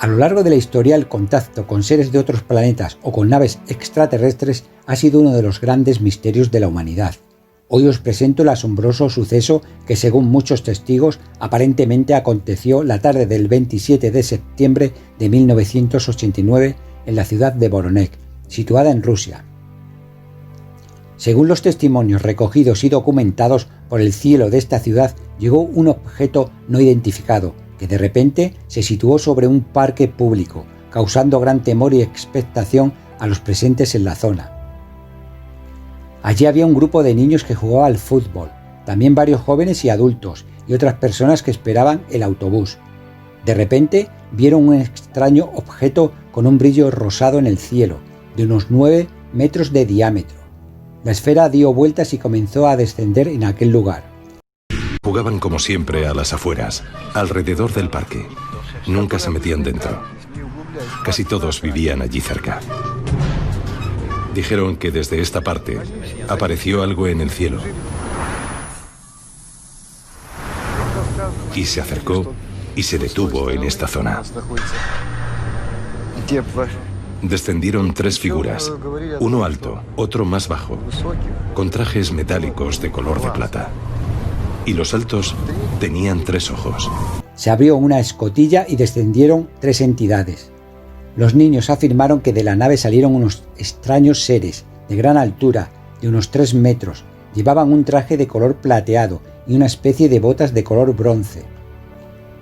A lo largo de la historia, el contacto con seres de otros planetas o con naves extraterrestres ha sido uno de los grandes misterios de la humanidad. Hoy os presento el asombroso suceso que, según muchos testigos, aparentemente aconteció la tarde del 27 de septiembre de 1989 en la ciudad de Voronezh, situada en Rusia. Según los testimonios recogidos y documentados por el cielo de esta ciudad, llegó un objeto no identificado, que de repente se situó sobre un parque público, causando gran temor y expectación a los presentes en la zona. Allí había un grupo de niños que jugaba al fútbol, también varios jóvenes y adultos, y otras personas que esperaban el autobús. De repente vieron un extraño objeto con un brillo rosado en el cielo, de unos 9 metros de diámetro. La esfera dio vueltas y comenzó a descender en aquel lugar. Jugaban como siempre a las afueras, alrededor del parque. Nunca se metían dentro. Casi todos vivían allí cerca. Dijeron que desde esta parte apareció algo en el cielo. Y se acercó y se detuvo en esta zona. Descendieron 3 figuras, uno alto, otro más bajo, con trajes metálicos de color de plata. Y los altos tenían 3 ojos. Se abrió una escotilla y descendieron 3 entidades. Los niños afirmaron que de la nave salieron unos extraños seres de gran altura, de unos 3 metros. Llevaban un traje de color plateado y una especie de botas de color bronce.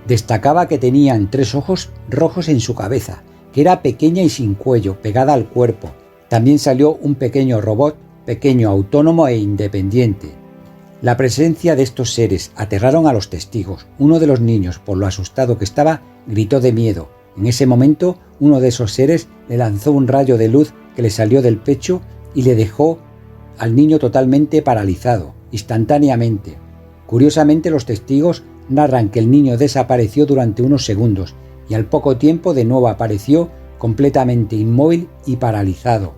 Destacaba que tenían 3 ojos rojos en su cabeza, que era pequeña y sin cuello, pegada al cuerpo. También salió un pequeño robot, pequeño, autónomo e independiente. La presencia de estos seres aterraron a los testigos. Uno de los niños, por lo asustado que estaba, gritó de miedo. En ese momento, uno de esos seres le lanzó un rayo de luz que le salió del pecho y le dejó al niño totalmente paralizado, instantáneamente. Curiosamente, los testigos narran que el niño desapareció durante unos segundos y al poco tiempo de nuevo apareció completamente inmóvil y paralizado.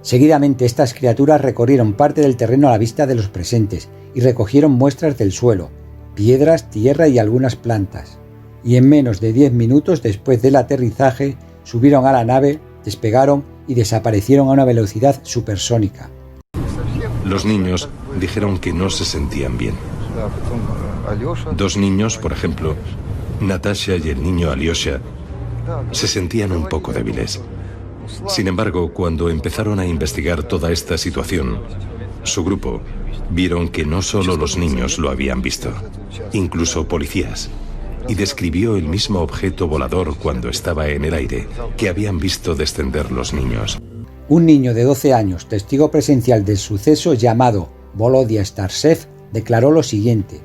Seguidamente, estas criaturas recorrieron parte del terreno a la vista de los presentes y recogieron muestras del suelo, piedras, tierra y algunas plantas. Y en menos de 10 minutos después del aterrizaje, subieron a la nave, despegaron y desaparecieron a una velocidad supersónica. Los niños dijeron que no se sentían bien. 2 niños, por ejemplo, Natasha y el niño Alyosha, se sentían un poco débiles. Sin embargo, cuando empezaron a investigar toda esta situación, su grupo vieron que no solo los niños lo habían visto, incluso policías, y describió el mismo objeto volador cuando estaba en el aire que habían visto descender los niños. Un niño de 12 años, testigo presencial del suceso llamado Volodya Startsev, declaró lo siguiente: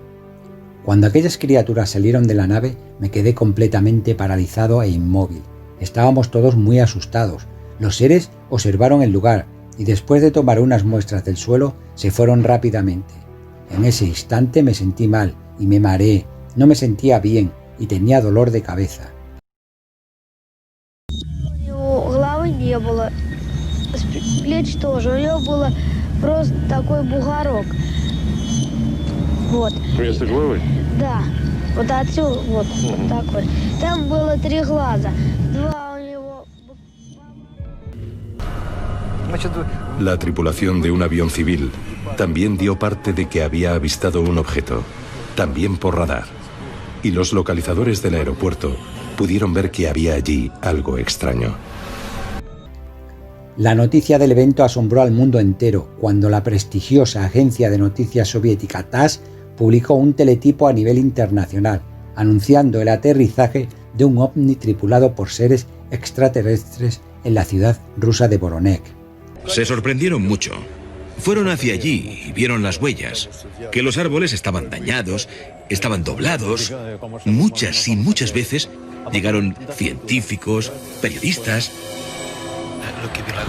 cuando aquellas criaturas salieron de la nave, me quedé completamente paralizado e inmóvil. Estábamos todos muy asustados. Los seres observaron el lugar y después de tomar unas muestras del suelo, se fueron rápidamente. En ese instante me sentí mal y me mareé, no me sentía bien y tenía dolor de cabeza. Головы не было, плеч тоже, у него было просто такой бугорок. Вот. Вместо головы? Да, вот отсюда, вот такой. Там было 3 глаза, 2 у него. La tripulación de un avión civil también dio parte de que había avistado un objeto, también por radar, y los localizadores del aeropuerto pudieron ver que había allí algo extraño. La noticia del evento asombró al mundo entero cuando la prestigiosa agencia de noticias soviética TASS publicó un teletipo a nivel internacional, anunciando el aterrizaje de un ovni tripulado por seres extraterrestres en la ciudad rusa de Voronezh. Se sorprendieron mucho. Fueron hacia allí y vieron las huellas, que los árboles estaban dañados, estaban doblados. Muchas veces llegaron científicos, periodistas.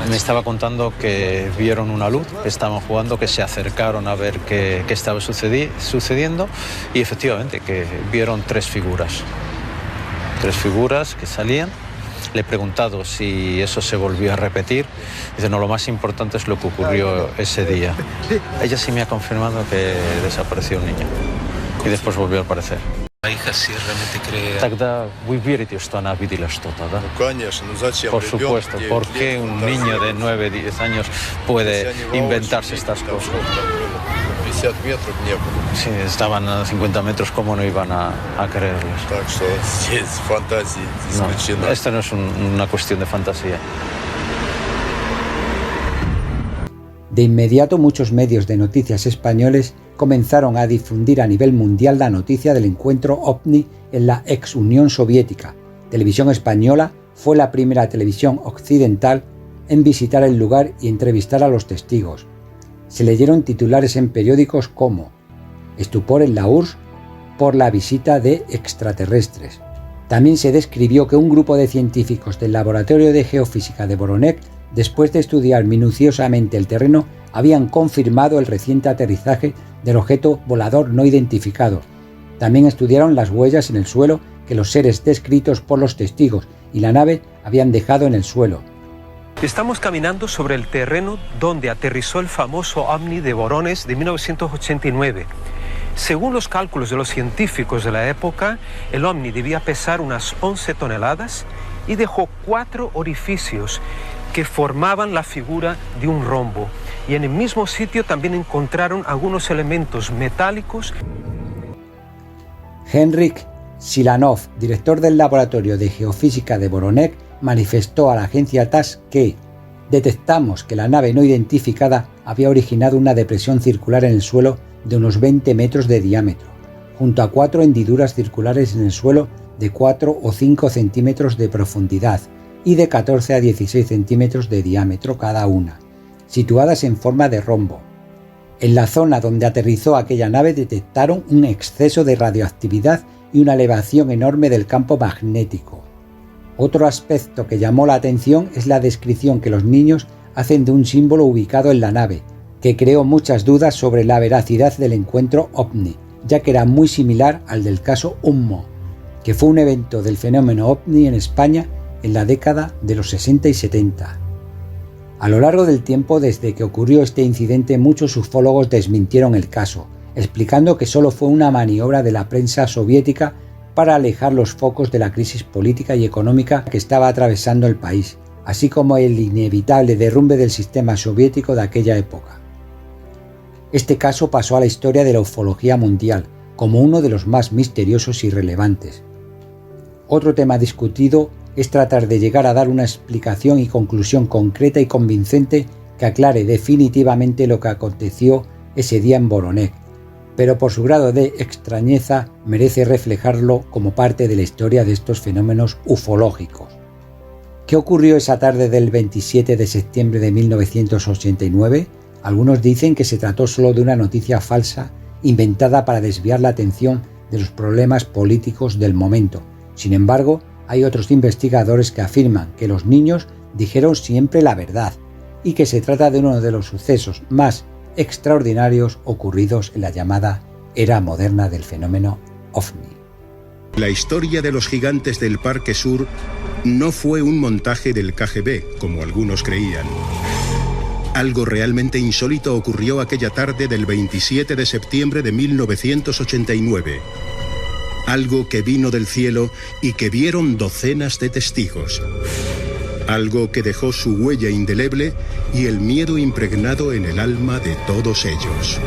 Me estaba contando que vieron una luz, que estaban jugando, que se acercaron a ver qué estaba sucediendo y efectivamente que vieron 3 figuras. 3 figuras que salían. Le he preguntado si eso se volvió a repetir. Dice, no, lo más importante es lo que ocurrió ese día. Ella sí me ha confirmado que desapareció un niño y después volvió a aparecer. Тогда вы верите, что она видела что-то, да? Por supuesto. ¿Por qué un niño de 9-10 años puede inventarse estas cosas? Si estaban a 50 metros, ¿cómo no iban a creerles? No, esto no es una cuestión de fantasía. De inmediato muchos medios de noticias españoles comenzaron a difundir a nivel mundial la noticia del encuentro ovni en la ex Unión Soviética. Televisión Española fue la primera televisión occidental en visitar el lugar y entrevistar a los testigos. Se leyeron titulares en periódicos como «Estupor en la URSS por la visita de extraterrestres». También se describió que un grupo de científicos del Laboratorio de Geofísica de Voronezh, después de estudiar minuciosamente el terreno, habían confirmado el reciente aterrizaje del objeto volador no identificado. También estudiaron las huellas en el suelo que los seres descritos por los testigos y la nave habían dejado en el suelo. Estamos caminando sobre el terreno donde aterrizó el famoso ovni de Voronezh de 1989. Según los cálculos de los científicos de la época, el ovni debía pesar unas 11 toneladas y dejó 4 orificios que formaban la figura de un rombo. Y en el mismo sitio también encontraron algunos elementos metálicos. Henryk Silanov, director del Laboratorio de Geofísica de Voronezh, manifestó a la agencia TASS que detectamos que la nave no identificada había originado una depresión circular en el suelo de unos 20 metros de diámetro, junto a 4 hendiduras circulares en el suelo de 4 o 5 centímetros de profundidad y de 14 a 16 centímetros de diámetro cada una, situadas en forma de rombo. En la zona donde aterrizó aquella nave detectaron un exceso de radioactividad y una elevación enorme del campo magnético. Otro aspecto que llamó la atención es la descripción que los niños hacen de un símbolo ubicado en la nave, que creó muchas dudas sobre la veracidad del encuentro ovni, ya que era muy similar al del caso Ummo, que fue un evento del fenómeno ovni en España en la década de los 60 y 70. A lo largo del tiempo desde que ocurrió este incidente, muchos ufólogos desmintieron el caso, explicando que solo fue una maniobra de la prensa soviética para alejar los focos de la crisis política y económica que estaba atravesando el país, así como el inevitable derrumbe del sistema soviético de aquella época. Este caso pasó a la historia de la ufología mundial como uno de los más misteriosos y relevantes. Otro tema discutido es tratar de llegar a dar una explicación y conclusión concreta y convincente que aclare definitivamente lo que aconteció ese día en Voronezh, pero por su grado de extrañeza merece reflejarlo como parte de la historia de estos fenómenos ufológicos. ¿Qué ocurrió esa tarde del 27 de septiembre de 1989? Algunos dicen que se trató solo de una noticia falsa inventada para desviar la atención de los problemas políticos del momento. Sin embargo, hay otros investigadores que afirman que los niños dijeron siempre la verdad y que se trata de uno de los sucesos más extraordinarios ocurridos en la llamada era moderna del fenómeno ovni. La historia de los gigantes del Parque Sur no fue un montaje del KGB, como algunos creían. Algo realmente insólito ocurrió aquella tarde del 27 de septiembre de 1989. Algo que vino del cielo y que vieron docenas de testigos. Algo que dejó su huella indeleble y el miedo impregnado en el alma de todos ellos.